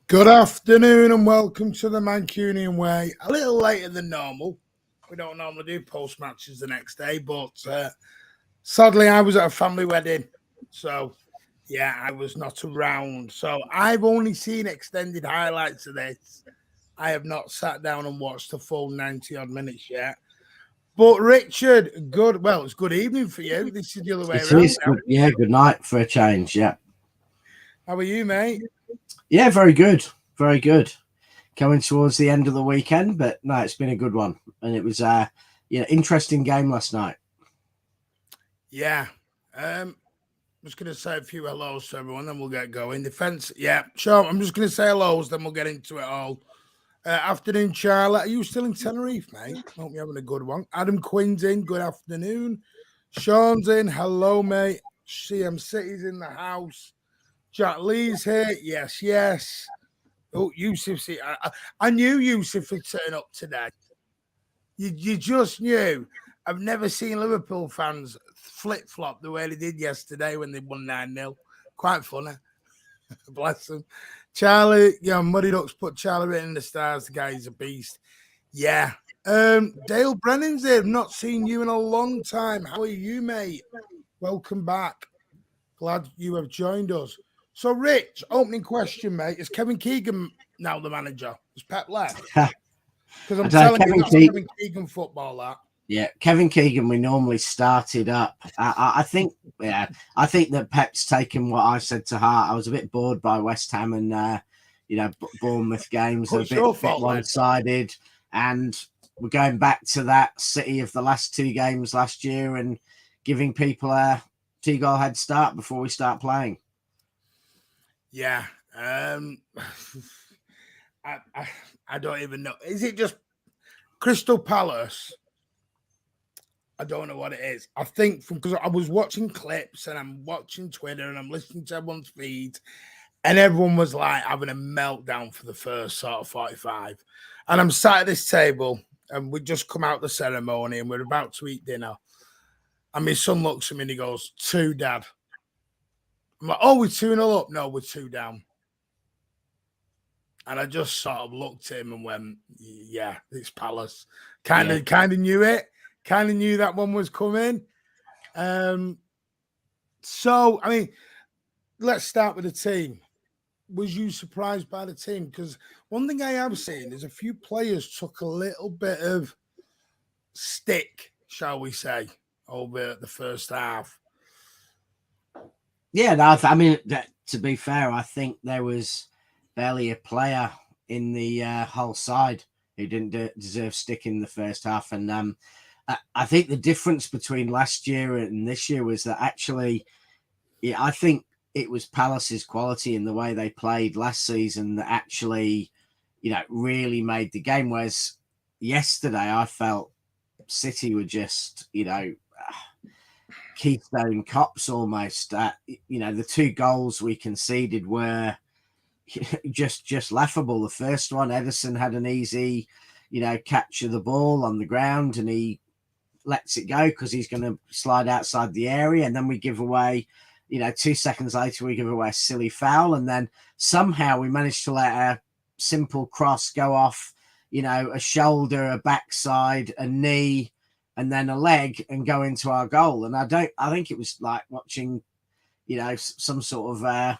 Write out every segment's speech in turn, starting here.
Good afternoon and welcome to the Mancunian way. A little later than normal. We don't normally do post matches the next day, but sadly I was at a family wedding. So, yeah, I was not around. So, I've only seen extended highlights of this. I have not sat down and watched the full 90 odd minutes yet. But Richard, it's good evening for you. This is the other way around. Good, yeah, good night for a change. Yeah. How are you, mate? Yeah, very good. Very good. Coming towards the end of the weekend, but no, it's been a good one. And it was interesting game last night. Yeah. I'm just going to say a few hellos to everyone, then we'll get going. Defense, yeah, sure. I'm just going to say hellos, then we'll get into it all. Afternoon, Charlotte. Are you still in Tenerife, mate? Hope you're having a good one. Adam Quinn's in. Good afternoon. Sean's in. Hello, mate. CM City's in the house. Jack Lee's here. Yes, yes. Oh, Yusuf. I knew Yusuf would turn up today. You just knew. I've never seen Liverpool fans flip-flop the way they did yesterday when they won 9-0. Quite funny. Bless them. Charlie, Muddy Ducks put Charlie written in the stars. The guy is a beast. Yeah. Dale Brennan's here. I've not seen you in a long time. How are you, mate? Welcome back. Glad you have joined us. So, Rich, opening question, mate. Is Kevin Keegan now the manager? Is Pep left? Because I'm telling you, that's Kevin Keegan football, that. Yeah, Kevin Keegan, we normally started up. I think that Pep's taken what I said to heart. I was a bit bored by West Ham and, Bournemouth games. A bit one-sided. And we're going back to that City of the last two games last year and giving people a 2-goal head start before we start playing. Yeah. I don't even know. Is it just Crystal Palace? I don't know what it is. I think because I was watching clips and I'm watching Twitter and I'm listening to everyone's feeds and everyone was like having a meltdown for the first sort of 45. And I'm sat at this table and we just come out the ceremony and we're about to eat dinner. And my son looks at me and he goes, 2, Dad. I'm like, oh, we're 2-0 up. No, we're 2 down. And I just sort of looked at him and went, yeah, it's Palace. Kind of knew it. Kind of knew that one was coming. So, I mean, let's start with the team. Was you surprised by the team? Because one thing I have seen is a few players took a little bit of stick, shall we say, over the first half. Yeah, no, I mean, to be fair, I think there was barely a player in the whole side who didn't deserve stick in the first half. And I think the difference between last year and this year was that actually, I think it was Palace's quality in the way they played last season that actually, really made the game. Whereas yesterday, I felt City were just, Keystone Cops almost. The 2 goals we conceded were just laughable. The first one, Edison had an easy, catch of the ball on the ground and he lets it go because he's going to slide outside the area. And then we give away, 2 seconds later, we give away a silly foul. And then somehow we managed to let a simple cross go off, a shoulder, a backside, a knee, and then a leg and go into our goal. And I think it was like watching, some sort of,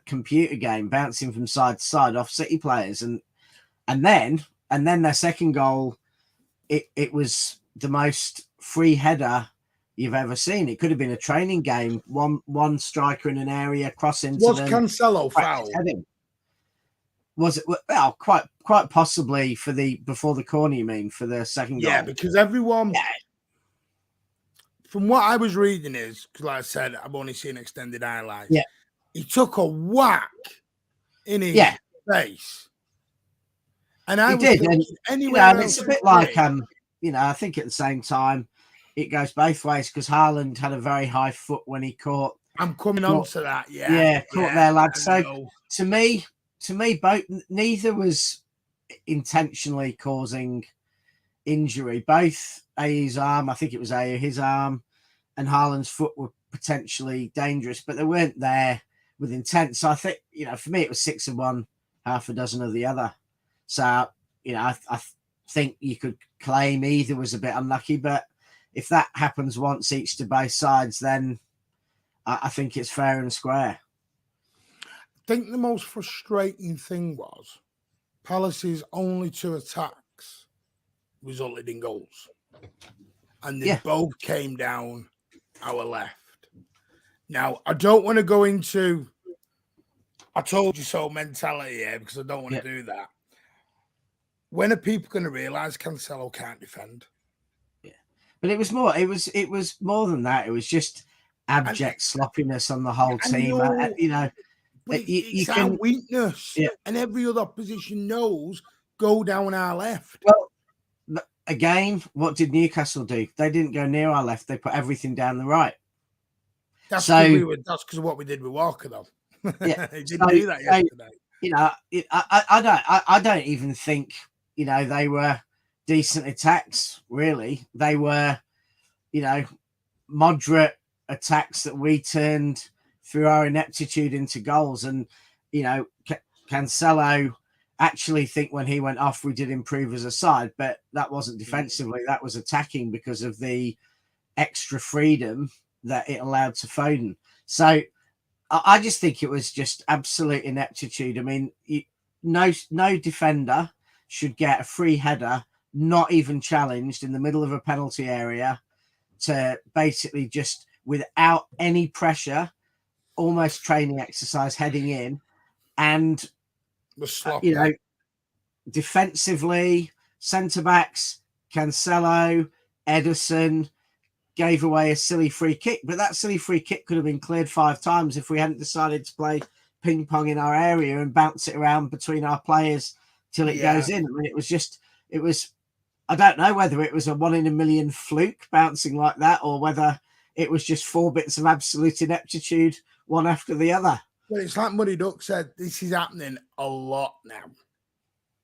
computer game bouncing from side to side off City players. And then their second goal, it was the most free header you've ever seen. It could have been a training game. One striker in an area, cross into was Cancelo foul? Was it? Well, quite possibly before the corner. You mean for the second goal? Yeah, because everyone. Yeah. From what I was reading is because, like I said, I've only seen extended highlights. Yeah, he took a whack in his face, and I did. Anyway, it's a bit like I think at the same time, it goes both ways because Haaland had a very high foot when he caught. I'm coming on to that. Caught their lad. So to me, both neither was intentionally causing injury. Both Ayer's arm, I think it was Ayer, his arm, and Haaland's foot were potentially dangerous, but they weren't there with intent. So I think, for me, it was 6-1 half a dozen of the other. So, you know, I think you could claim either was a bit unlucky, but if that happens once each to both sides, then I think it's fair and square. I think the most frustrating thing was Palace's only 2 attacks resulted in goals. And they both came down our left. Now, I don't want to go into I told you so mentality here because I don't want to do that. When are people going to realise Cancelo can't defend? Yeah, but it was more than that. It was just abject sloppiness on the whole team. You know, but it's our weakness, and every other opposition knows go down our left. Well, again, what did Newcastle do? They didn't go near our left. They put everything down the right. That's because of what we did with Walker, though. Yeah, he didn't do that yesterday. You know, I don't even think, you know, they were decent attacks. Really, they were, you know, moderate attacks that we turned through our ineptitude into goals. And you know, Cancelo, actually think when he went off, we did improve as a side, but that wasn't defensively, that was attacking because of the extra freedom that it allowed to Foden. So I just think it was just absolute ineptitude. I mean, no defender should get a free header, not even challenged, in the middle of a penalty area, to basically just without any pressure, almost training exercise, heading in. And you know, defensively, centre backs, Cancelo, Ederson gave away a silly free kick, but that silly free kick could have been cleared 5 times if we hadn't decided to play ping pong in our area and bounce it around between our players till it goes in. I mean, it was, I don't know whether it was a 1 in a million fluke bouncing like that, or whether it was just 4 bits of absolute ineptitude, one after the other. Well, it's like Muddy Duck said, this is happening a lot now.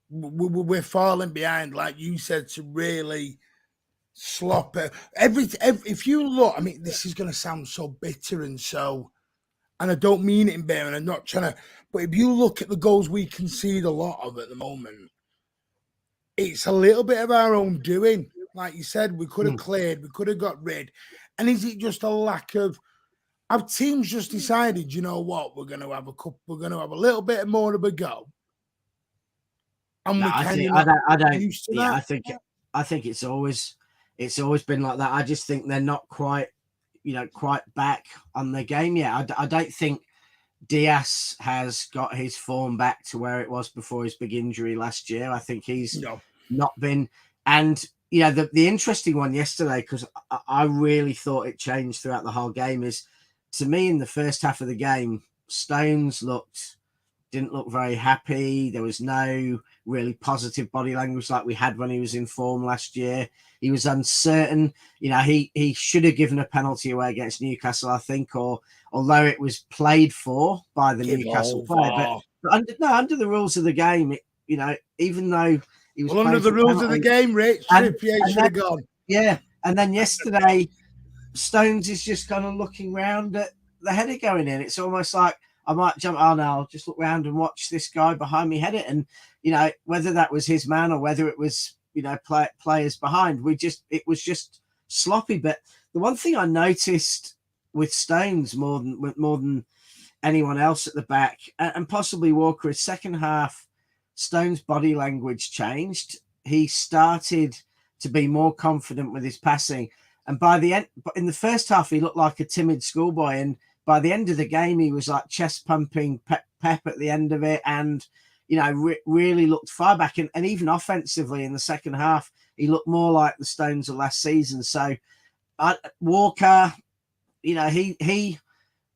We're falling behind, like you said, to really slop it. If you look, I mean, this is going to sound so bitter and I don't mean it in bear, and I'm not trying to, but if you look at the goals we concede a lot of at the moment, it's a little bit of our own doing. Like you said, we could have cleared, we could have got rid. And is it just a lack of, our teams just decided, you know what, we're going to have a little bit more of a go. And no, I think it's always been like that. I just think they're not quite back on their game yet. I don't think Diaz has got his form back to where it was before his big injury last year. I think he's not been. And you know, the interesting one yesterday, because I really thought it changed throughout the whole game, is, to me, in the first half of the game, Stones didn't look very happy. There was no really positive body language like we had when he was in form last year. He was uncertain. You know, he should have given a penalty away against Newcastle, I think, or although it was played for by the Newcastle player. But under the rules of the game, you know, even though he was under the rules of the game, Rich, Trippier should have gone. Yeah, and then yesterday, Stones is just kind of looking round at the header going in. It's almost like, I might jump, I'll just look round and watch this guy behind me head it. And, you know, whether that was his man or whether it was, you know, players behind, it was just sloppy. But the one thing I noticed with Stones more than anyone else at the back, and possibly Walker, is second half, Stones' body language changed. He started to be more confident with his passing. And by the end, in the first half, he looked like a timid schoolboy. And by the end of the game, he was like chest pumping Pep at the end of it, and you know, really looked far back. And even offensively in the second half, he looked more like the Stones of last season. So Walker, you know, he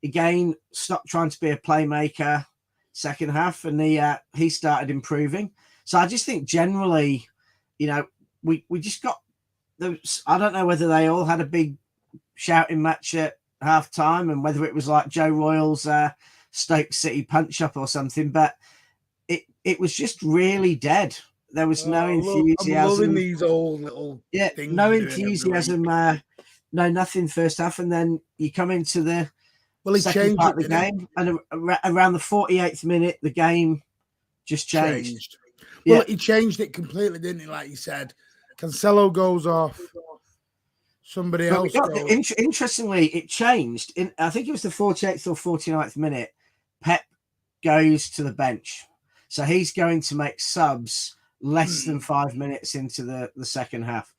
again stopped trying to be a playmaker second half, and he started improving. So I just think generally, you know, we just got those. I don't know whether they all had a big shouting match at half time and whether it was like Joe Royal's Stoke City punch up or something, but it was just really dead. There was no enthusiasm. I'm loving these old little things. No enthusiasm, no nothing first half, and then you come into the second part of the game, and around the 48th minute, the game just changed. Well, he changed it completely, didn't he? Like you said, Cancelo goes off. Somebody else goes. Interestingly, it changed. I think it was the 48th or 49th minute. Pep goes to the bench. So he's going to make subs less than 5 minutes into the second half.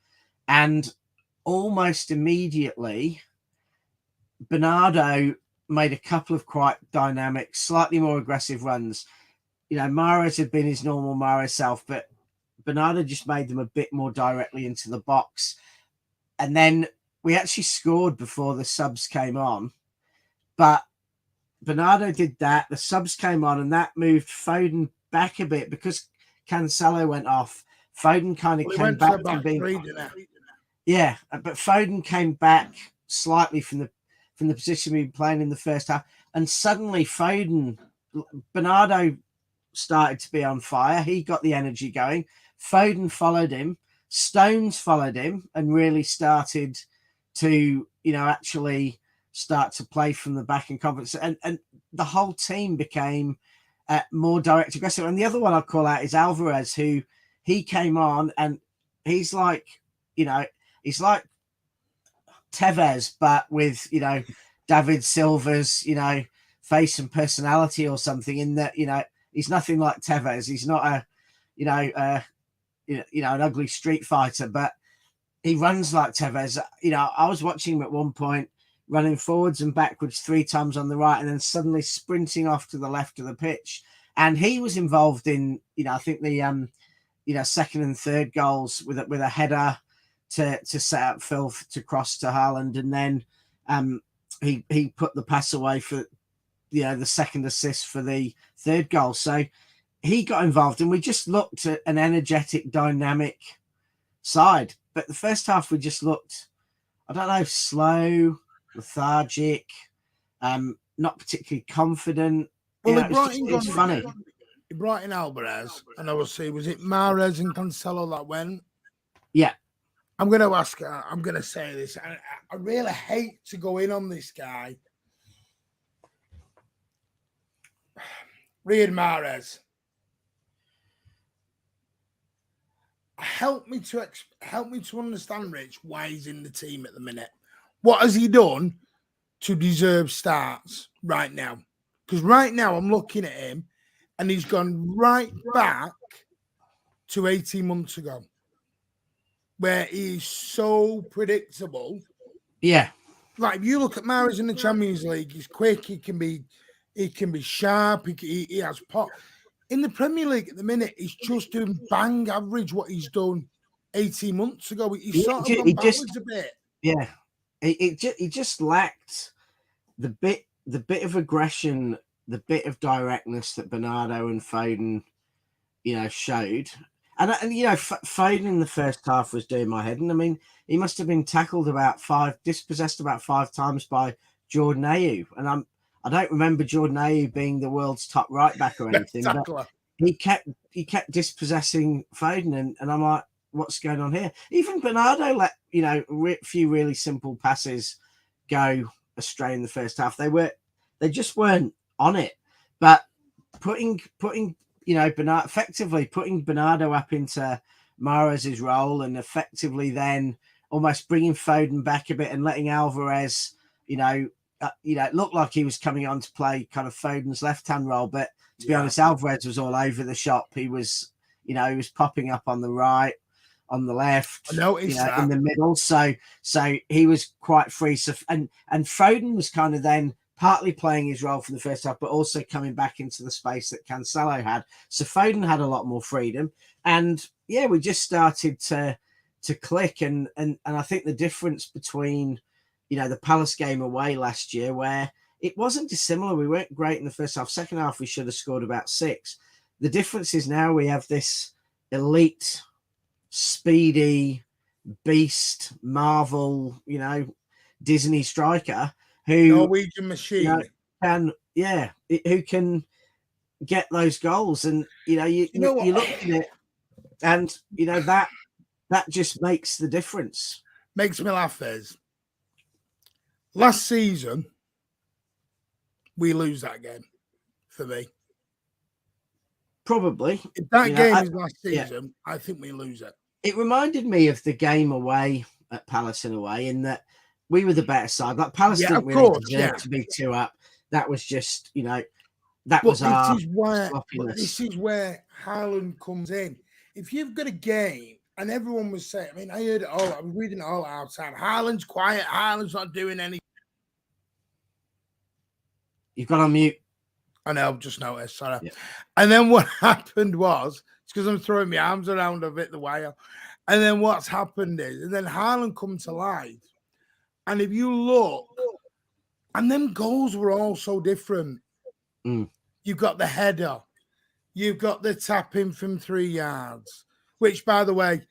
And almost immediately, Bernardo made a couple of quite dynamic, slightly more aggressive runs. Mahrez had been his normal Mahrez self, but Bernardo just made them a bit more directly into the box. And then we actually scored before the subs came on. But Bernardo did that. The subs came on, and that moved Foden back a bit because Cancelo went off. Foden kind of came back from being... Yeah, but Foden came back slightly from the position we were playing in the first half. And suddenly Bernardo started to be on fire. He got the energy going. Foden followed him. Stones followed him and really started to, actually start to play from the back in confidence. And the whole team became more direct aggressive. And the other one I'll call out is Alvarez, who he came on and he's like, he's like Tevez, but with, David Silva's, face and personality or something, in that, he's nothing like Tevez. He's not an ugly street fighter, but he runs like Tevez. I was watching him at one point running forwards and backwards 3 times on the right and then suddenly sprinting off to the left of the pitch. And he was involved in, I think the, second and third goals with a header to set up Phil to cross to Haaland. And then he put the pass away for, the second assist for the third goal. So he got involved and we just looked at an energetic, dynamic side. But the first half, we just looked, I don't know, slow, lethargic, not particularly confident. Well, it's funny. He brought in Alvarez, and I will see, was it Mahrez and Cancelo that went? Yeah. I'm going to say this. I really hate to go in on this guy. Riyad Mahrez. Help me to understand, Rich, why he's in the team at the minute. What has he done to deserve starts right now? Because right now I'm looking at him and he's gone right back to 18 months ago, where he's so predictable. Yeah. Like if you look at Mahrez in the Champions League, he's quick, he can be sharp, he has pop. In the Premier League at the minute, he's just doing bang average what he's done 18 months ago. He's sort of gone backwards a bit. Yeah. He just lacked the bit of aggression, the bit of directness that Bernardo and Foden, showed. And Foden in the first half was doing my head. And I mean, he must have been tackled dispossessed about 5 times by Jordan Ayew. And I don't remember Jordan Ayew being the world's top right back or anything, but he kept dispossessing Foden, and I'm like, what's going on here? Even Bernardo let a few really simple passes go astray in the first half. They just weren't on it. But putting effectively putting Bernardo up into Mahrez's role, and effectively then almost bringing Foden back a bit and letting Alvarez, it looked like he was coming on to play kind of Foden's left-hand role, but to be honest, Alvarez was all over the shop. He was, he was popping up on the right, on the left, in the middle. So he was quite free. So and Foden was kind of then partly playing his role for the first half, but also coming back into the space that Cancelo had. So Foden had a lot more freedom, and we just started to click. And I think the difference between the Palace game away last year, where it wasn't dissimilar. We weren't great in the first half. Second half, we should have scored about 6. The difference is now we have this elite, speedy, beast, Marvel, Disney striker who Norwegian machine who can get those goals. And you look at it, and that just makes the difference. Makes me laugh. Is last season we lose that game for me. Probably. If that You know, game is last season, I think we lose it. It reminded me of the game away at Palace in a way, in that we were the better side. Like Palace didn't really deserve to be 2 up. That was just, that was our sloppiness. This is where Haaland comes in. If you've got a game, and everyone was saying, I mean, I heard it all, I was reading it all out time. Haaland's quiet, Haaland's not doing anything. You've got on mute. I know, I've just noticed, sorry. Yeah. And then what happened was, it's because I'm throwing my arms around a bit the wire. And then what's happened is, and then Haaland come to life. And if you look, and them goals were all so different. You've got the header. You've got the tapping from 3 yards, which, by the way,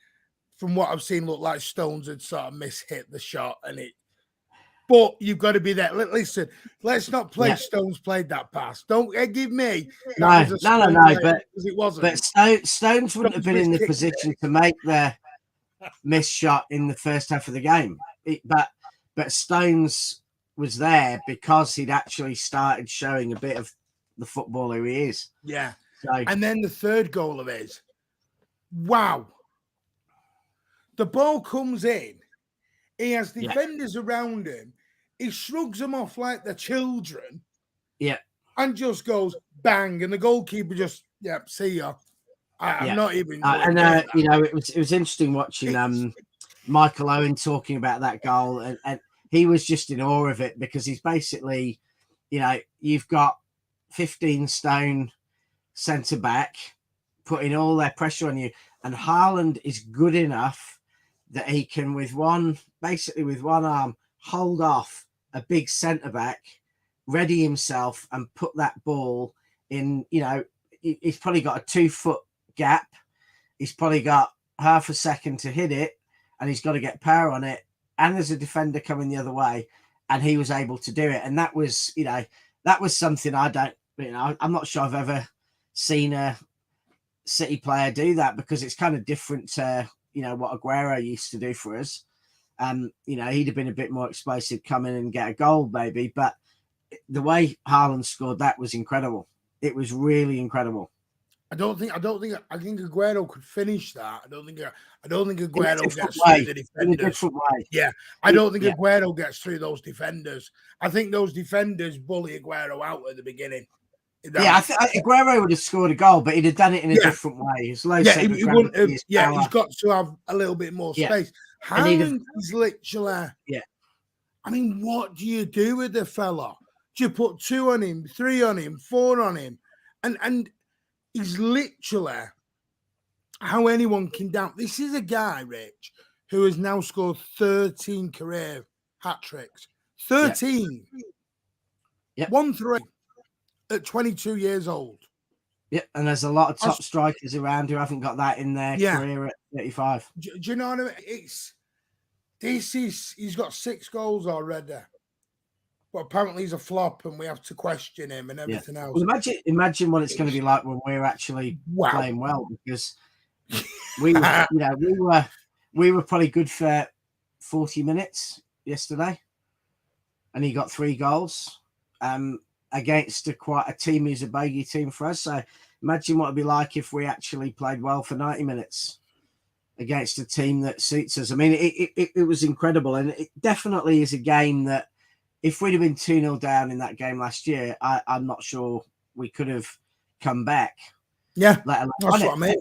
from what I've seen, looked like Stones had sort of mishit the shot. But you've got to be there. Listen, let's not play Stones played that pass. Don't give me. No, but it wasn't. But Stones wouldn't have been in the position to make the missed shot in the first half of the game. But Stones was there because he'd actually started showing a bit of the footballer he is. Yeah. So, and then the third goal of his. Wow. The ball comes in. He has defenders around him. He shrugs them off like they're children. Yeah. And just goes bang. And the goalkeeper just, see ya. I'm not even. It was interesting watching Michael Owen talking about that goal. And he was just in awe of it because he's basically, you've got 15 stone centre back putting all their pressure on you. And Haaland is good enough that he can, with one arm, hold off a big centre back, ready himself, and put that ball in. He's probably got a 2-foot gap. He's probably got half a second to hit it, and he's got to get power on it. And there's a defender coming the other way, and he was able to do it. And that was, that was something I'm not sure I've ever seen a City player do that, because it's kind of different to what Aguero used to do for us. He'd have been a bit more explosive, come in and get a goal maybe, but the way Haaland scored that was incredible. It was really incredible. I think Aguero could finish that. I don't think Aguero gets through the defenders. In a different way. Yeah, I don't think Aguero gets through those defenders. I think those defenders bully Aguero out at the beginning. I think Aguero would have scored a goal, but he'd have done it in a different way. It's low he wouldn't have. He's got to have a little bit more space. Haaland is literally. Yeah. I mean, what do you do with the fella? Do you put 2 on him, 3 on him, 4 on him, and he's literally how anyone can doubt. This is a guy, Rich, who has now scored 13 career hat tricks. 13. Yeah. 1-3 at 22 years old. Yeah, and there's a lot of top strikers around who haven't got that in their career at 35. Do you know what I mean? He's got 6 goals already. But apparently he's a flop, and we have to question him and everything else. Well, imagine what it's going to be like when we're actually playing well, because we were probably good for 40 minutes yesterday, and he got 3 goals against quite a team who's a bogey team for us. So imagine what it'd be like if we actually played well for 90 minutes against a team that suits us. I mean, it was incredible, and it definitely is a game that, if we'd have been 2-0 down in that game last year, I'm not sure we could have come back. Yeah, that's what I mean.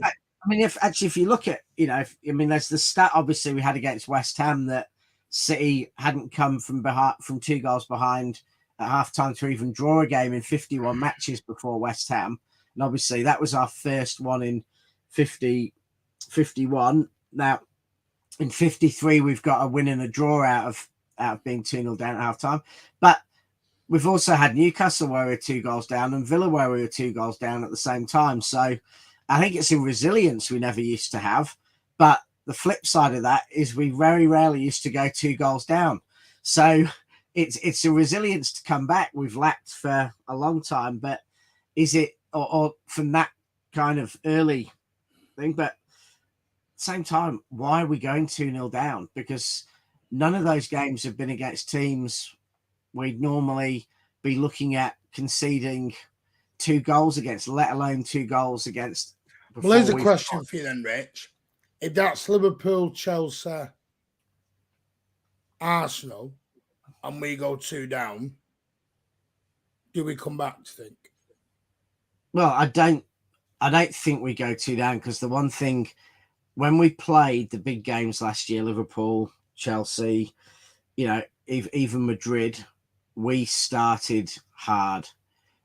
If you look at, there's the stat obviously we had against West Ham that City hadn't come from 2 goals behind at half-time to even draw a game in 51 matches before West Ham. And obviously that was our first one in 51. Now, in 53, we've got a win and a draw out of being 2-0 down at half-time. But we've also had Newcastle where we were 2 goals down, and Villa where we were 2 goals down at the same time. So I think it's a resilience we never used to have. But the flip side of that is we very rarely used to go 2 goals down. So it's a resilience to come back. We've lacked for a long time. But is it, or from that kind of early thing? But at the same time, why are we going 2-0 down? Because none of those games have been against teams we'd normally be looking at conceding 2 goals against, let alone 2 goals against. Well, here's a question for you then, Rich. If that's Liverpool, Chelsea, Arsenal, and we go 2 down, do we come back, do you think? Well, I don't think we go 2 down, because the one thing, when we played the big games last year, Liverpool, Chelsea, even Madrid, we started hard.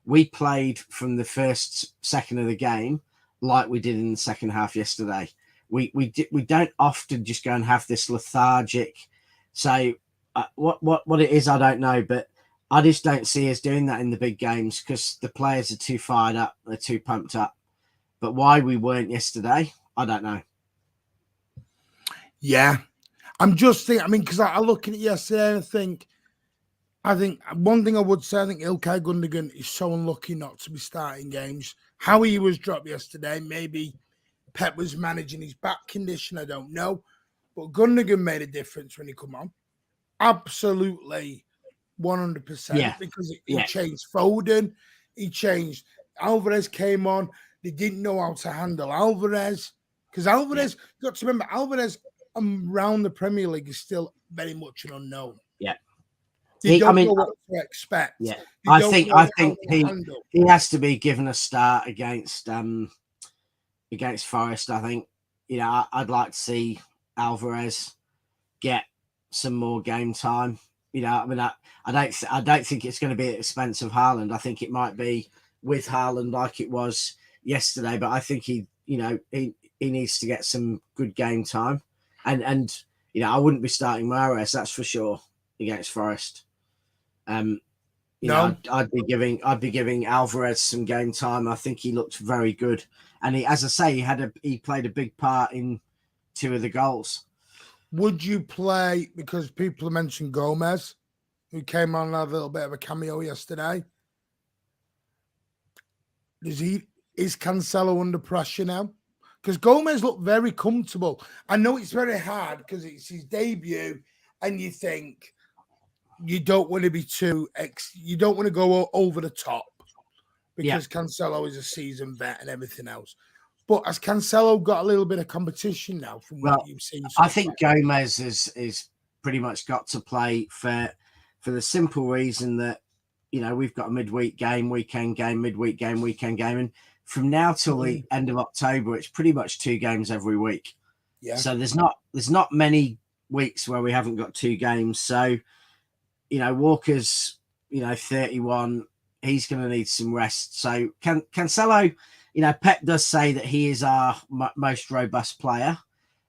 We played from the first second of the game like we did in the second half yesterday. We don't often just go and have this lethargic. So what it is, I don't know, but I just don't see us doing that in the big games, because the players are too fired up, they're too pumped up. But why we weren't yesterday, I don't know. Yeah, I'm just thinking. I mean, because I look at it yesterday and I think one thing I would say, I think Ilkay Gundogan is so unlucky not to be starting games. How he was dropped yesterday, maybe Pep was managing his back condition, I don't know. But Gundogan made a difference when he come on. Absolutely 100%. Because he changed Foden, he changed Alvarez came on. They didn't know how to handle Alvarez. Because Alvarez, you got to remember, Alvarez around the Premier League is still very much an unknown. Yeah. They don't know what to expect. Yeah. I think he has to be given a start against Forest. I think, I'd like to see Alvarez get some more game time. I don't think it's going to be at the expense of Haaland. I think it might be with Haaland like it was yesterday, but I think he needs to get some good game time. And I wouldn't be starting Mahrez, that's for sure, against Forest. I'd be giving Alvarez some game time. I think he looked very good, and as I say, he played a big part in 2 of the goals. Would you play, because people mentioned Gomez, who came on and had a little bit of a cameo yesterday? Is Cancelo under pressure now? Because Gomez looked very comfortable. I know it's very hard because it's his debut, and you think you don't want to be you don't want to go over the top, because Cancelo is a seasoned vet and everything else. But has Cancelo got a little bit of competition now from what you've seen? I think Gomez is pretty much got to play for the simple reason that, we've got a midweek game, weekend game, midweek game, weekend game. And from now till the end of October, it's pretty much 2 games every week. Yeah. So there's not many weeks where we haven't got 2 games. So, Walker's, 31, he's going to need some rest. So Cancelo, Pep does say that he is our most robust player,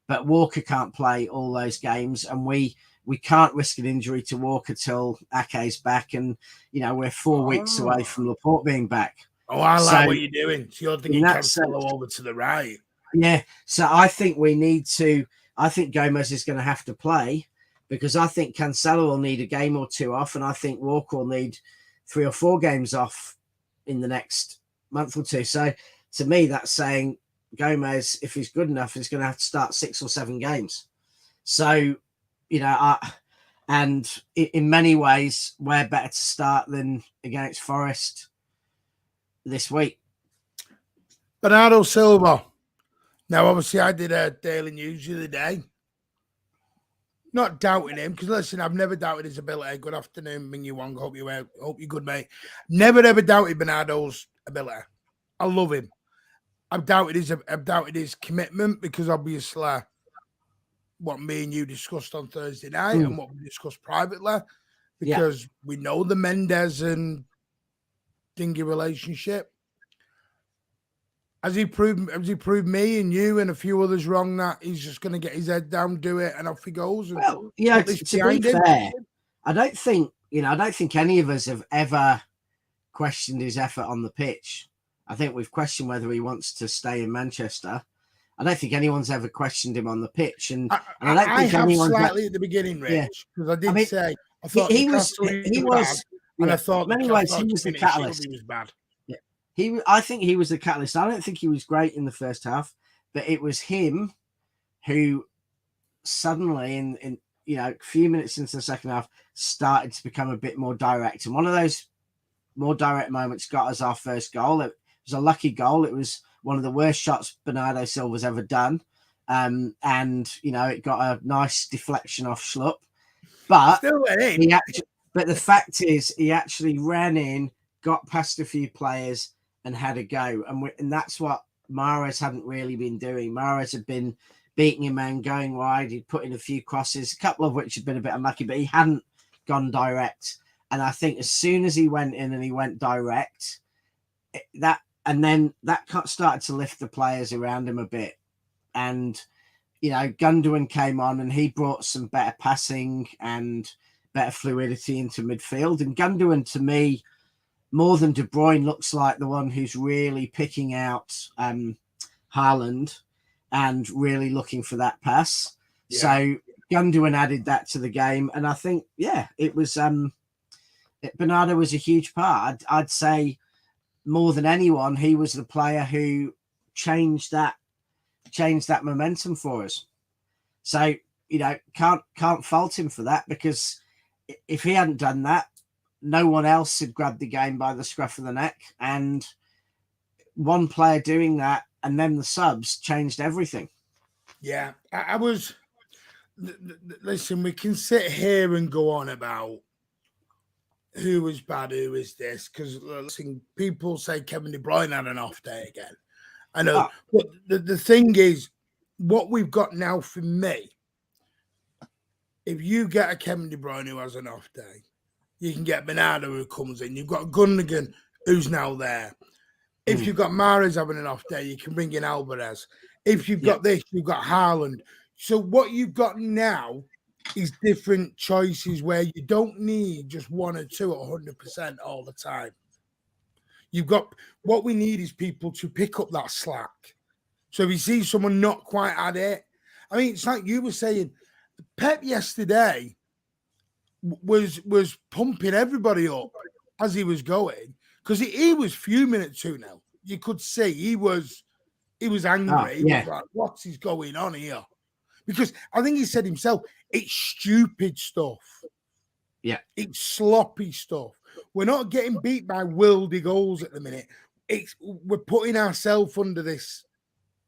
but Walker can't play all those games, and we can't risk an injury to Walker till Ake's back, and we're 4 weeks away from Laporte being back. Oh, I like what you're doing. So you're thinking Cancelo over to the right. Yeah, so I think I think Gomez is going to have to play, because I think Cancelo will need a game or 2 off, and I think Walker will need 3 or 4 games off in the next month or 2. So to me, that's saying Gomez, if he's good enough, is going to have to start 6 or 7 games. So, and in many ways, we're better to start than against Forest this week. Bernardo Silva. Now, obviously, I did a Daily News the other day. Not doubting him, because listen, I've never doubted his ability. Good afternoon, Ming Yu Wong. Hope you're good, mate. Never ever doubted Bernardo's ability. I love him. I've doubted his commitment, because obviously what me and you discussed on Thursday night and what we discussed privately, because we know the Mendes and Dingy relationship. Has he proved me and you and a few others wrong that he's just going to get his head down, do it, and off he goes? Well, yeah, to be fair, I don't think any of us have ever questioned his effort on the pitch. I think we've questioned whether he wants to stay in Manchester. I don't think anyone's ever questioned him on the pitch, and I don't think anyone's slightly at the beginning, Rich, because I did say I thought he was, and I thought in many ways he was the catalyst. He was bad. I think he was the catalyst. I don't think he was great in the first half, but it was him who suddenly, in a few minutes into the second half, started to become a bit more direct. And one of those more direct moments got us our first goal. It was a lucky goal. It was one of the worst shots Bernardo Silva's ever done. And, it got a nice deflection off Schlupp. But Still in. but the fact is, he actually ran in, got past a few players, and had a go. And that's what Mahrez hadn't really been doing. Mahrez had been beating him and going wide. He'd put in a few crosses, a couple of which had been a bit unlucky, but he hadn't gone direct. And I think as soon as he went in and he went direct, that started to lift the players around him a bit. And, Gundogan came on and he brought some better passing and better fluidity into midfield. And Gundogan, to me, more than De Bruyne, looks like the one who's really picking out Haaland and really looking for that pass. Yeah. So Gundogan added that to the game. And I think, it was Bernardo was a huge part. I'd say more than anyone, he was the player who changed that momentum for us. So, can't fault him for that, because if he hadn't done that, no one else had grabbed the game by the scruff of the neck. And one player doing that and then the subs changed everything. Yeah, I was... Listen, we can sit here and go on about who was bad, who is this, because listen, people say Kevin De Bruyne had an off day again. I know, but the thing is, what we've got now for me, if you get a Kevin De Bruyne who has an off day, you can get Bernardo who comes in. You've got Gundogan who's now there. If you've got Mahrez having an off day, you can bring in Alvarez. If you've got this, you've got Haaland. So what you've got now is different choices where you don't need just one or two at 100% all the time. You've got, what we need is people to pick up that slack. So if you see someone not quite at it, I mean, it's like you were saying, Pep yesterday was pumping everybody up as he was going, because he was fuming at 2-0. You could see he was angry. He was like, what's going on here? Because I think he said himself, it's stupid stuff. Yeah. It's sloppy stuff. We're not getting beat by wildy goals at the minute. We're putting ourselves under this.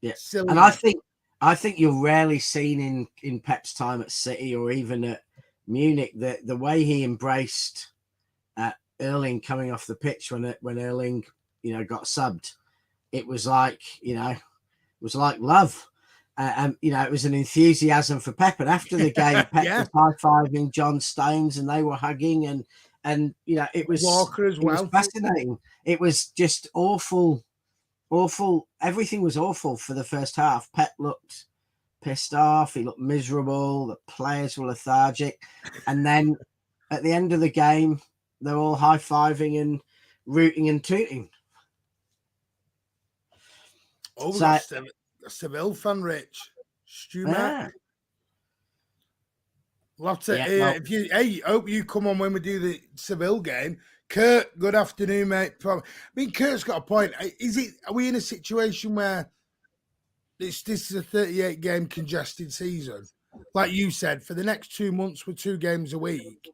Yeah. Silly. And I think you're rarely seen in Pep's time at City or even at Munich the way he embraced Erling coming off the pitch when Erling, got subbed. It was like, love. It was an enthusiasm for Pep. And after the game, Pep was high-fiving John Stones and they were hugging and it was Walker as well. It was fascinating. It was just awful. Everything was awful for the first half. Pep looked pissed off. He looked miserable. The players were lethargic. And then at the end of the game, they're all high-fiving and rooting and tooting. Oh, so, Seville fan, Rich. Stu Mac. Lots of hope you come on when we do the Seville game. Kurt, good afternoon, mate. I mean, Kurt's got a point. Are we in a situation where this is a 38 game congested season? Like you said, for the next 2 months with 2 games a week,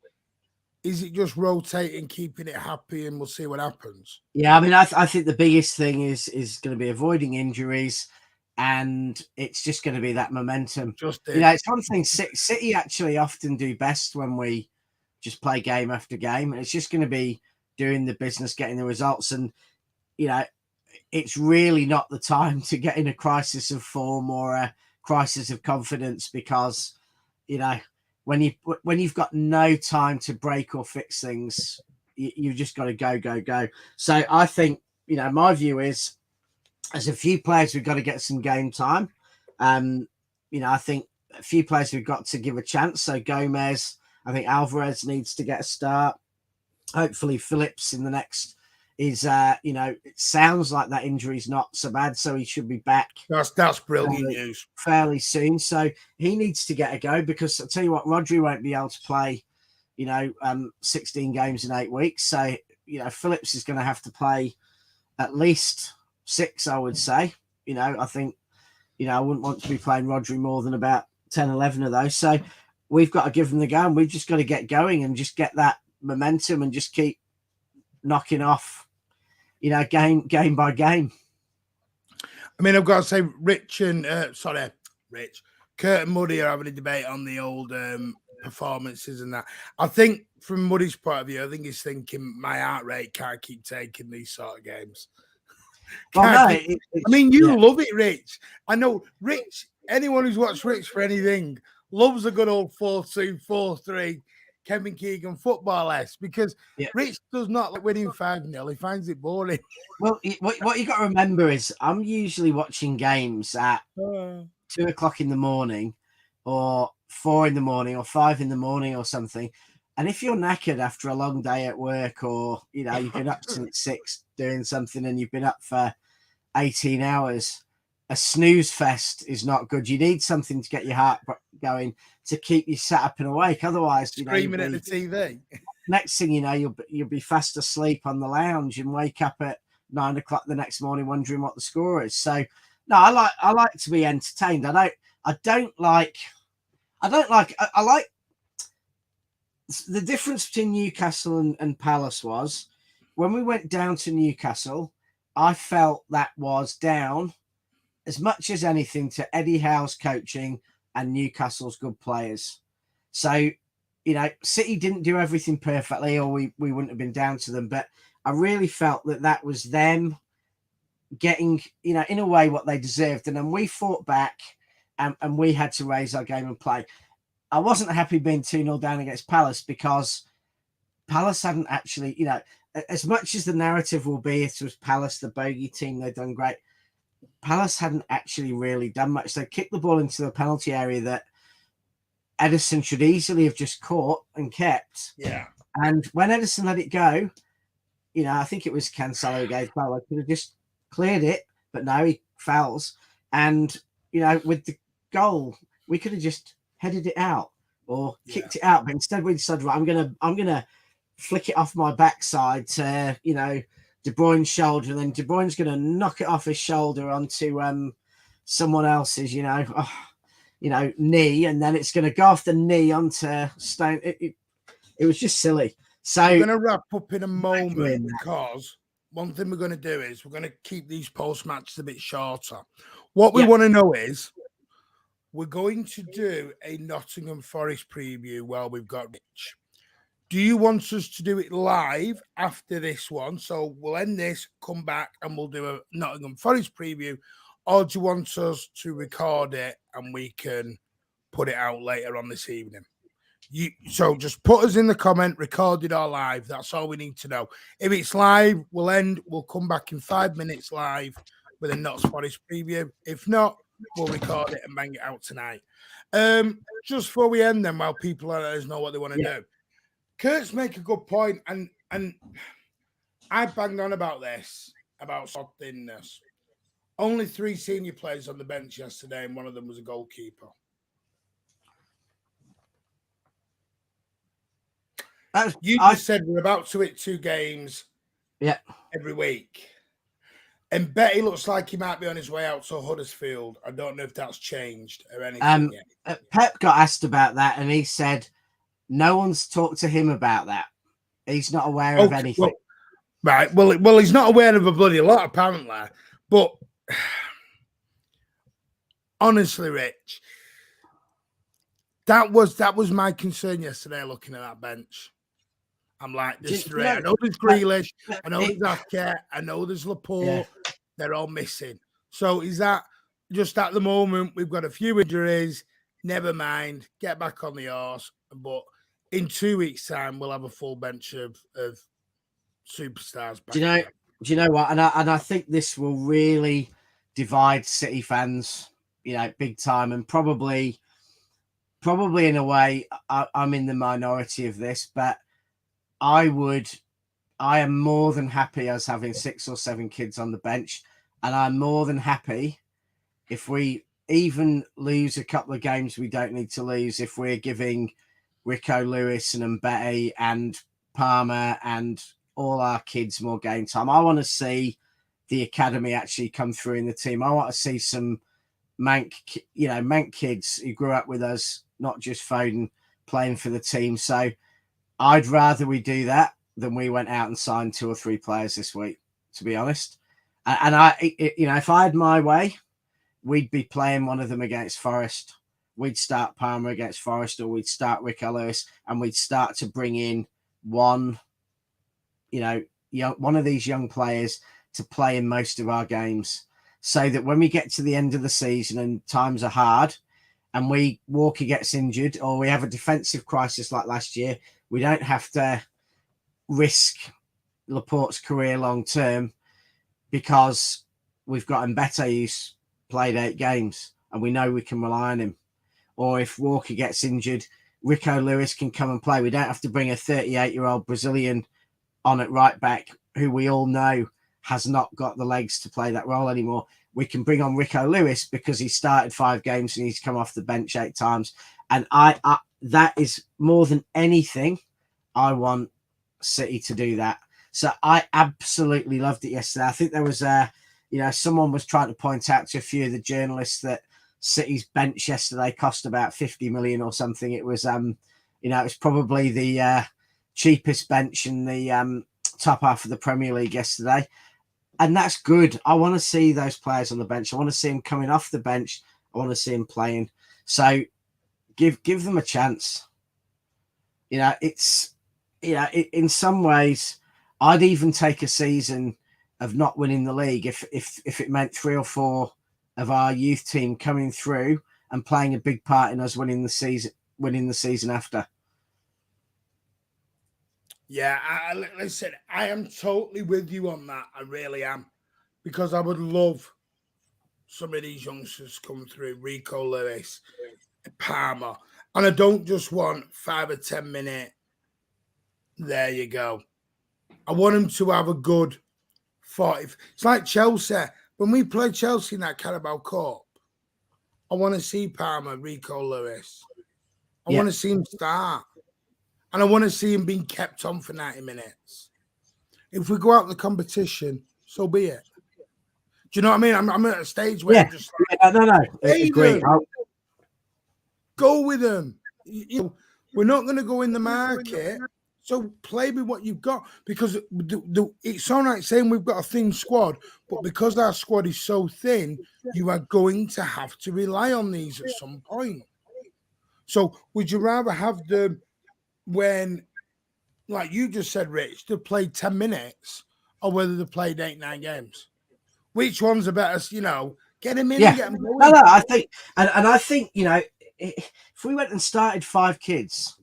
is it just rotating, keeping it happy, and we'll see what happens? Yeah, I mean, I think the biggest thing is going to be avoiding injuries. And it's just going to be that momentum. It's one thing City actually often do best when we just play game after game. It's just going to be doing the business, getting the results. And, it's really not the time to get in a crisis of form or a crisis of confidence because, when you've got no time to break or fix things, you've just got to go. So I think, my view is, as a few players, we've got to get some game time. I think a few players we've got to give a chance. So Gomez, I think Alvarez needs to get a start. Hopefully Phillips in the next is, it sounds like that injury is not so bad. So he should be back. That's brilliant news. Fairly soon. So he needs to get a go because I'll tell you what, Rodri won't be able to play, 16 games in 8 weeks. So, Phillips is going to have to play at least 6, I would say. I think, I wouldn't want to be playing Rodri more than about 10, 11 of those. So we've got to give them the go and we've just got to get going and just get that momentum and just keep knocking off, game by game. I mean, I've got to say, Kurt and Muddy are having a debate on the old performances and that. I think from Muddy's point of view, I think he's thinking my heart rate can't keep taking these sort of games. I mean, you love it, Rich. I know, Rich, anyone who's watched Rich for anything loves a good old 4-2, 4-3 Kevin Keegan football-esque, because Rich does not like winning 5-0. He finds it boring. Well, what you got to remember is I'm usually watching games at 2 o'clock in the morning or 4 in the morning or 5 in the morning or something. And if you're knackered after a long day at work, or, you've been up since 6 doing something and you've been up for 18 hours, a snooze fest is not good. You need something to get your heart going, to keep you sat up and awake. Otherwise, screaming at the TV. Next thing you know, you'll be fast asleep on the lounge and wake up at 9 o'clock the next morning wondering what the score is. So, no, I like to be entertained. I like the difference between Newcastle and Palace was when we went down to Newcastle, I felt that was down as much as anything to Eddie Howe's coaching and Newcastle's good players. So, City didn't do everything perfectly, or we wouldn't have been down to them. But I really felt that was them getting, in a way, what they deserved. And then we fought back and we had to raise our game and play. I wasn't happy being 2-0 down against Palace, because Palace hadn't actually, as much as the narrative will be, it was Palace, the bogey team, they've done great. Palace hadn't actually really done much. They kicked the ball into the penalty area that Ederson should easily have just caught and kept. Yeah. And when Ederson let it go, I think it was Cancelo gave foul. I could have just cleared it, but no, he fouls. And, with the goal, we could have just headed it out or kicked it out. But instead we decided, right, I'm gonna flick it off my backside to, De Bruyne's shoulder, and then De Bruyne's going to knock it off his shoulder onto someone else's, knee, and then it's going to go off the knee onto Stone. It was just silly. So we're going to wrap up in a moment, because one thing we're going to do is we're going to keep these post matches a bit shorter. What we want to know is we're going to do a Nottingham Forest preview while we've got Rich. Do you want us to do it live after this one? So we'll end this, come back, and we'll do a Nottingham Forest preview. Or do you want us to record it and we can put it out later on this evening? So just put us in the comment, recorded or live. That's all we need to know. If it's live, we'll come back in 5 minutes live with a Notts Forest preview. If not, we'll record it and bang it out tonight. Just before we end then, while people let us know what they want to do. Kurt's make a good point, and I banged on about this, about sod thinness. Only 3 senior players on the bench yesterday, and one of them was a goalkeeper. You just said we're about to hit 2 games every week. And Betty looks like he might be on his way out to Huddersfield. I don't know if that's changed or anything yet. Pep got asked about that, and he said no one's talked to him about that. He's not aware of anything. Well, he's not aware of a bloody lot, apparently. But honestly, Rich, that was my concern yesterday looking at that bench. I'm like, there's 3. I know there's Grealish. I know there's Ake. I know there's Laporte. Yeah. They're all missing. So is that just at the moment, we've got a few injuries. Never mind. Get back on the horse. But in 2 weeks' time, we'll have a full bench of superstars back. Do you know what? And I think this will really divide City fans, big time. And probably in a way, I'm in the minority of this, but I am more than happy as having 6 or 7 kids on the bench. And I'm more than happy if we even lose a couple of games we don't need to lose, if we're giving Rico Lewis and Mbete and Palmer and all our kids more game time. I want to see the academy actually come through in the team. I want to see some Manc kids who grew up with us, not just Foden, playing for the team. So I'd rather we do that. than we went out and signed 2 or 3 players this week, to be honest. And if I had my way, we'd be playing one of them against Forest. We'd start Palmer against Forest, or we'd start Rico Lewis, and we'd start to bring in one of these young players to play in most of our games, so that when we get to the end of the season and times are hard and Walker gets injured, or we have a defensive crisis like last year, we don't have to risk Laporte's career long term because we've got Mbete who's played 8 games and we know we can rely on him. Or if Walker gets injured, Rico Lewis can come and play. We don't have to bring a 38-year-old Brazilian on at right back who we all know has not got the legs to play that role anymore. We can bring on Rico Lewis because he started 5 games and he's come off the bench 8 times. And I that is more than anything, I want City to do that. So I absolutely loved it yesterday. I think there was someone was trying to point out to a few of the journalists that City's bench yesterday cost about 50 million or something. It was, it was probably the cheapest bench in the top half of the Premier League yesterday. And that's good. I want to see those players on the bench. I want to see them coming off the bench. I want to see them playing. So give them a chance. In some ways, I'd even take a season of not winning the league if it meant 3 or 4 of our youth team coming through and playing a big part in us winning the season after. Yeah, listen, I am totally with you on that. I really am, because I would love some of these youngsters come through, Rico Lewis, Palmer, and I don't just want 5 or 10 minute. There you go. I want them to have a good 40. It's like Chelsea. When we play Chelsea in that Carabao Cup, I want to see Palmer, Rico Lewis. I want to see him start. And I want to see him being kept on for 90 minutes. If we go out the competition, so be it. Do you know what I mean? I'm at a stage where I'm just like, no. Agree. Go with them. We're not going to go in the market. So play with what you've got, because it's so nice saying we've got a thin squad, but because our squad is so thin, you are going to have to rely on these at some point. So would you rather have them when, like you just said, Rich, they played 10 minutes, or whether they played 8-9 games? Which one's a better, get them in and get them going? No, I think, and I think, if we went and started 5 kids,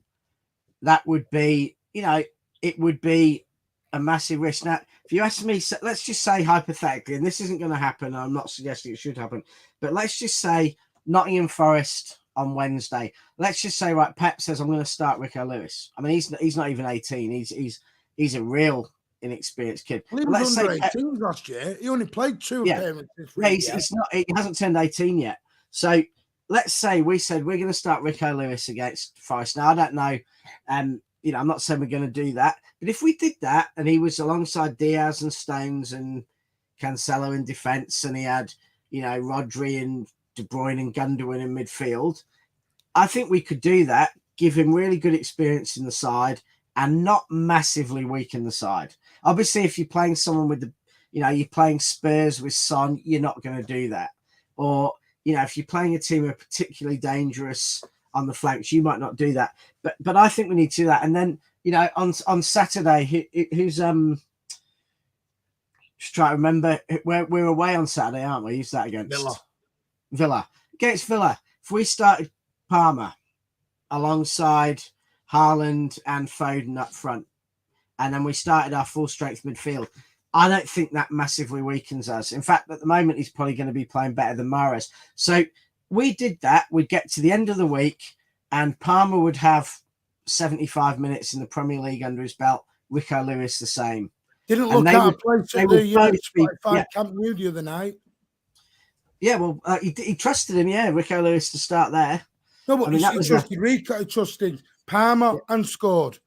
that would be, it would be a massive risk. Now, if you ask me, let's just say hypothetically, and this isn't going to happen, I'm not suggesting it should happen, but let's just say Nottingham Forest on Wednesday. Let's just say, right, Pep says I'm going to start Rico Lewis. I mean, he's not even 18. He's a real inexperienced kid. Well, he was under 18 last year. He only played 2 appearances. He hasn't turned 18 yet. So let's say we said we're going to start Rico Lewis against Forest. Now, I don't know. I'm not saying we're going to do that, but if we did that and he was alongside Diaz and Stones and Cancelo in defence, and he had, Rodri and De Bruyne and Gundogan in midfield, I think we could do that, give him really good experience in the side and not massively weaken the side. Obviously, if you're playing someone with you're playing Spurs with Son, you're not going to do that. Or, if you're playing a team who are particularly dangerous on the flanks, you might not do that. But I think we need to do that. And then, on Saturday, who's just try to remember, we're away on Saturday, aren't we? Who's that against? Villa. Against Villa. If we started Palmer alongside Haaland and Foden up front, and then we started our full strength midfield, I don't think that massively weakens us. In fact, at the moment, he's probably going to be playing better than Mahrez. So we did that. We'd get to the end of the week and Palmer would have 75 minutes in the Premier League under his belt. Rico Lewis the same. Didn't look out of place at the Camp Nou the other night. Yeah, well, he trusted him, Rico Lewis to start there. No, but he trusted Rico, trusted Palmer and scored.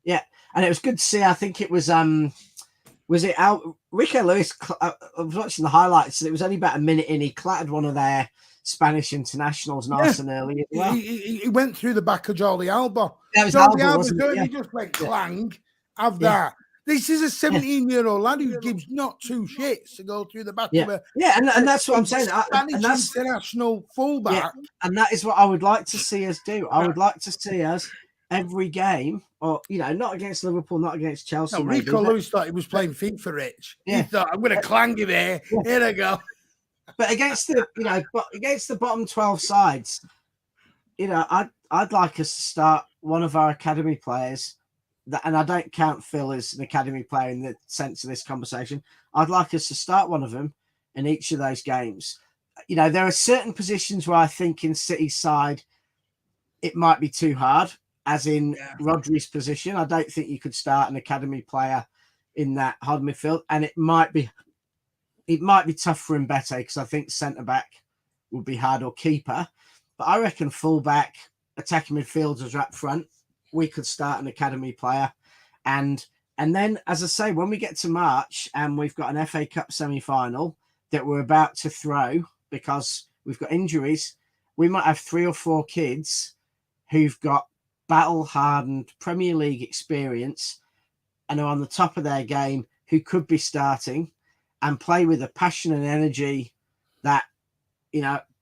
Yeah, and it was good to see. I think it was it out? Rico Lewis, I was watching the highlights, and it was only about a minute in. He clattered one of their Spanish internationals nice and early as well. He went through the back of Jordi Alba. That was Jordi Alba, wasn't it? He just went clang, Have that. This is a 17-year-old lad who gives not two shits to go through the back of a and that's what I'm saying. Spanish And that's international fullback. And that is what I would like to see us do. I would like to see us every game, or not against Liverpool, not against Chelsea. No, Rico Lewis thought he was playing FIFA, Rich. Yeah. He thought, I'm going to clang him here. Here I go. But against the bottom 12 sides, I'd like us to start one of our academy players. And I don't count Phil as an academy player in the sense of this conversation. I'd like us to start one of them in each of those games. There are certain positions where I think in City's side it might be too hard, as in Rodri's position. I don't think you could start an academy player in that hard midfield, and it might be tough for Mbete because I think centre back would be hard, or keeper. But I reckon full back, attacking midfielders are up front. We could start an academy player, and then, as I say, when we get to March and we've got an FA Cup semi-final that we're about to throw because we've got injuries, we might have 3 or 4 kids who've got battle-hardened Premier League experience and are on the top of their game, who could be starting and play with a passion and energy that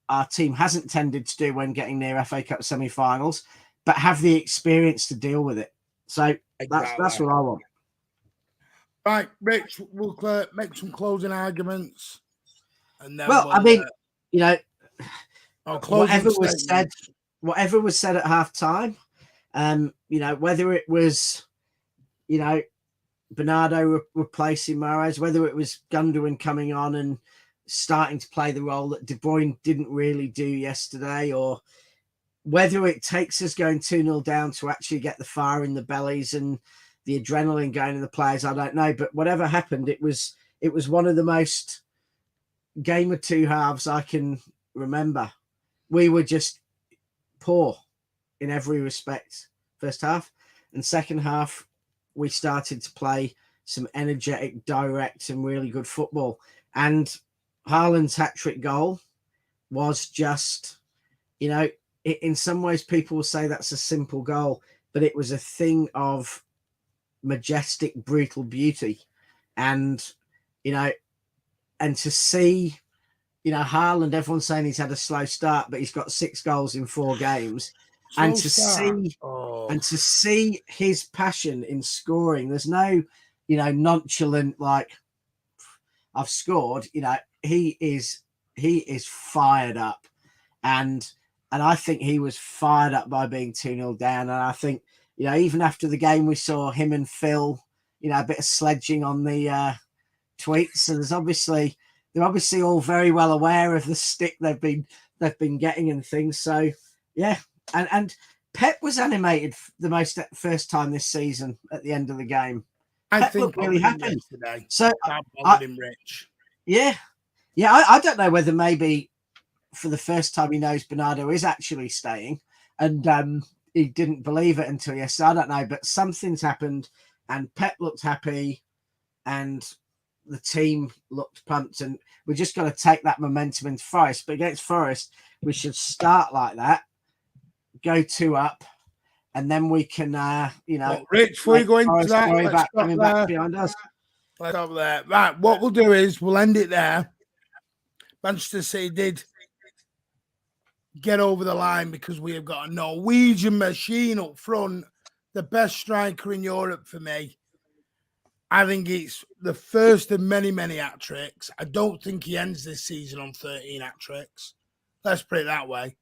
our team hasn't tended to do when getting near FA Cup semi-finals, but have the experience to deal with it. So that's what I want. Right, Rich, we'll make some closing arguments. And then whatever was said at half time, whether it was, Bernardo replacing Mahrez, whether it was Gundogan coming on and starting to play the role that De Bruyne didn't really do yesterday, or whether it takes us going 2-0 down to actually get the fire in the bellies and the adrenaline going in the players, I don't know. But whatever happened, it was one of the most game of two halves I can remember. We were just poor in every respect first half, and second half we started to play some energetic, direct and really good football. And Haaland's hat-trick goal was just, in some ways people will say that's a simple goal, but it was a thing of majestic, brutal beauty. And, and to see, Haaland, everyone's saying he's had a slow start, but he's got 6 goals in 4 games. And to see his passion in scoring, there's no, nonchalant, like, I've scored, he is fired up. And I think he was fired up by being 2-0 down. And I think, even after the game, we saw him and Phil, a bit of sledging on the tweets. So they're obviously all very well aware of the stick they've been getting and things. So yeah, and Pep was animated the most at first time this season at the end of the game. I Pep think looked really happy today. So that bothered him, Rich. Yeah. I don't know whether maybe for the first time he knows Bernardo is actually staying, and he didn't believe it until yesterday. I don't know, but something's happened, and Pep looked happy, and the team looked pumped, and we just got to take that momentum into Forest. But against Forest, we should start like that, go 2 up, and then we can, Rich, before you go into that, worry about coming back behind us. Let's stop there. Right, what we'll do is we'll end it there. Manchester City did get over the line because we have got a Norwegian machine up front, the best striker in Europe for me. I think it's the first of many, many hat-tricks. I don't think he ends this season on 13 hat-tricks. Let's put it that way.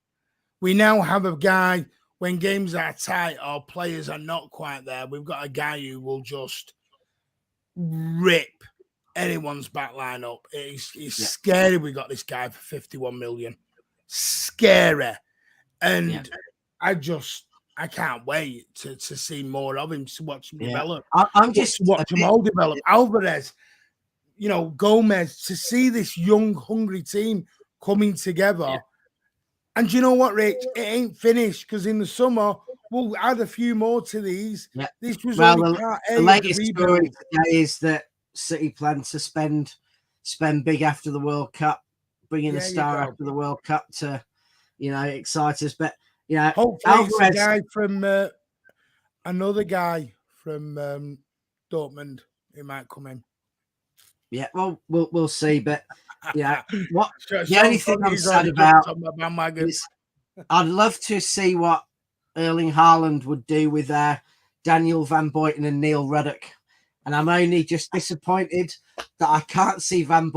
We now have a guy, when games are tight or players are not quite there, we've got a guy who will just rip anyone's back line up. It's scary we got this guy for 51 million. Scary. And I can't wait to see more of him, to watch him develop. I'm just watch him all develop. Alvarez, Gomez, to see this young, hungry team coming together. Yeah. And you know what, Rich? It ain't finished, because in the summer we'll add a few more to these. Yeah. This was only part A. The latest story today is that City plan to spend big after the World Cup, bringing a star after the World Cup to, excite us. But hopefully Alvarez, it's a guy from another guy from Dortmund, he might come in. Yeah, well, we'll see. But yeah, what the Sean only thing I'm Connery's sad already about jumped on my bandwagon. is I'd love to see what Erling Haaland would do with Daniel Van Boyten and Neil Ruddock, and I'm only just disappointed that I can't see Haaland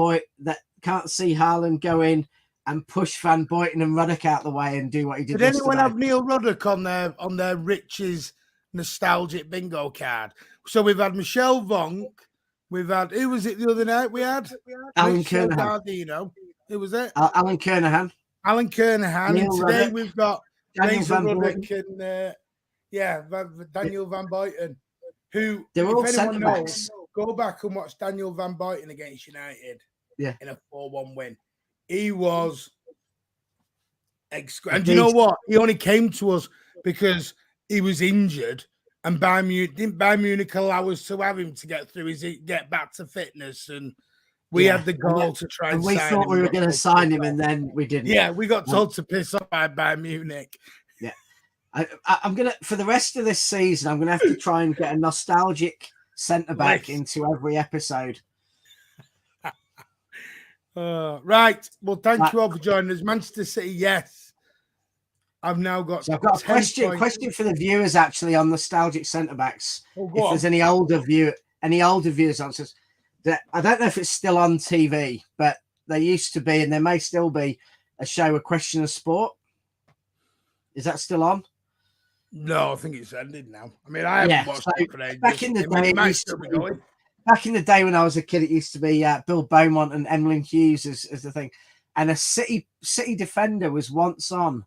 go in and push Van Boyten and Ruddock out the way and do what he did Did anyone yesterday. have Neil Ruddock on their Rich's nostalgic bingo card? So we've had Michelle Vonk. We've had, who was it the other night we had? Alan Rich Kernahan. Soldardino. Who was it? Alan Kernahan. Alan Kernahan. Neil And today Ruddock, we've got Daniel Razor Van Ruddock Boyten. and Daniel Van Boyten, who, They're all if anyone knows, centre-backs. go back and watch Daniel Van Boyten against United in a 4-1 win. He was... And you know what? He only came to us because he was injured, and didn't Bayern Munich allow us to have him to get through get back to fitness, and we had the goal to try and we sign thought him. we were going to sign him, and then we didn't. Yeah, we got told to piss off by Bayern Munich. Yeah, I'm gonna, for the rest of this season, I'm gonna have to try and get a nostalgic centre back into every episode. Right. Well, thank you all for joining us. Manchester City, yes. I've now got. So I've got a question for the viewers actually on nostalgic centre backs. If there's any older viewers answers that I don't know if it's still on TV, but there used to be, and there may still be, a show, A Question of Sport. Is that still on? No, I think it's ended now. I mean, I haven't watched it for ages. Back in the day, back in the day when I was a kid, it used to be Bill Beaumont and Emlyn Hughes as the thing, and a City defender was once on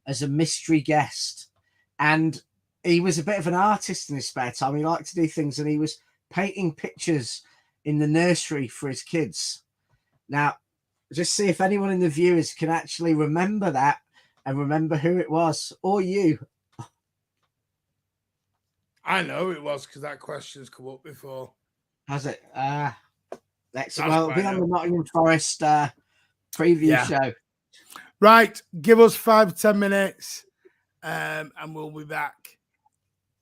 as a mystery guest, and he was a bit of an artist in his spare time. He liked to do things, and he was painting pictures in the nursery for his kids. Now, just see if anyone in the viewers can actually remember that and remember who it was, or you. I know it was because that question's come up before. Has it? Excellent. Well, it'll be on the Nottingham Forest preview show. Right, give us 5-10 minutes, and we'll be back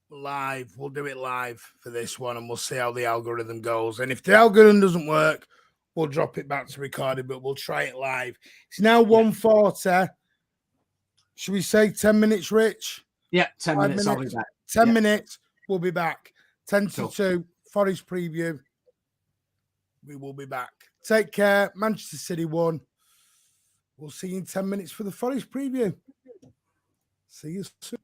live. We'll do it live for this one, and we'll see how the algorithm goes. And if the algorithm doesn't work, we'll drop it back to recording, but we'll try it live. It's now 1:40. Should we say 10 minutes, Rich? Yeah, 10 minutes. I'll be back. 10 minutes. We'll be back. 10 to 2, Forest preview. We will be back. Take care. Manchester City won. We'll see you in 10 minutes for the Forest preview. See you soon.